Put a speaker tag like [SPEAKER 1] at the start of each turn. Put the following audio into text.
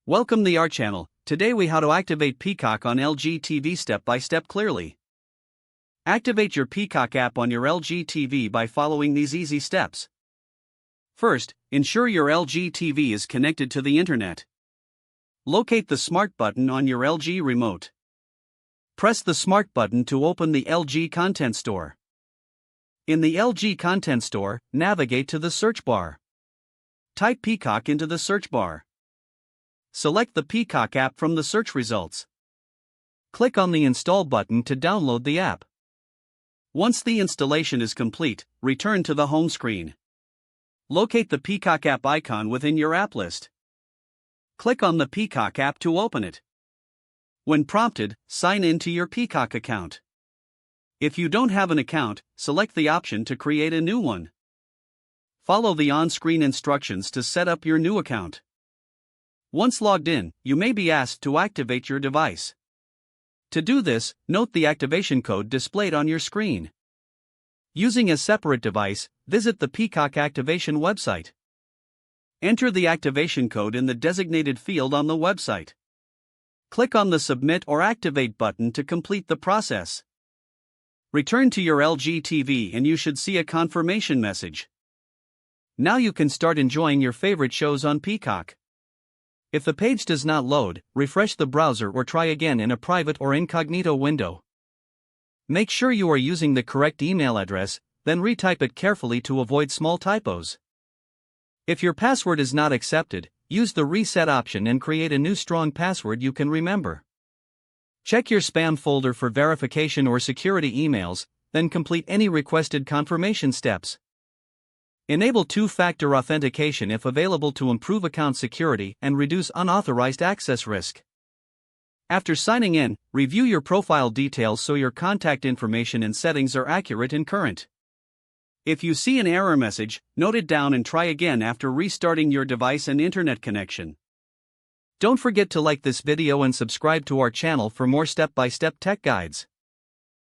[SPEAKER 1] Welcome to our channel. Today we how to activate Peacock on LG TV step by step clearly. Activate your Peacock app on your LG TV by following these easy steps. First, ensure your LG TV is connected to the internet. Locate the Smart button on your LG remote. Press the Smart button to open the LG Content Store. In the LG Content Store, navigate to the search bar. Type Peacock into the search bar. Select the Peacock app from the search results. Click on the Install button to download the app. Once the installation is complete, return to the home screen. Locate the Peacock app icon within your app list. Click on the Peacock app to open it. When prompted, sign in to your Peacock account. If you don't have an account, select the option to create a new one. Follow the on-screen instructions to set up your new account. Once logged in, you may be asked to activate your device. To do this, note the activation code displayed on your screen. Using a separate device, visit the Peacock activation website. Enter the activation code in the designated field on the website. Click on the Submit or Activate button to complete the process. Return to your LG TV and you should see a confirmation message. Now you can start enjoying your favorite shows on Peacock. If the page does not load, refresh the browser or try again in a private or incognito window. Make sure you are using the correct email address, then retype it carefully to avoid small typos. If your password is not accepted, use the reset option and create a new strong password you can remember. Check your spam folder for verification or security emails, then complete any requested confirmation steps. Enable two-factor authentication if available to improve account security and reduce unauthorized access risk. After signing in, review your profile details so your contact information and settings are accurate and current. If you see an error message, note it down and try again after restarting your device and internet connection. Don't forget to like this video and subscribe to our channel for more step-by-step tech guides.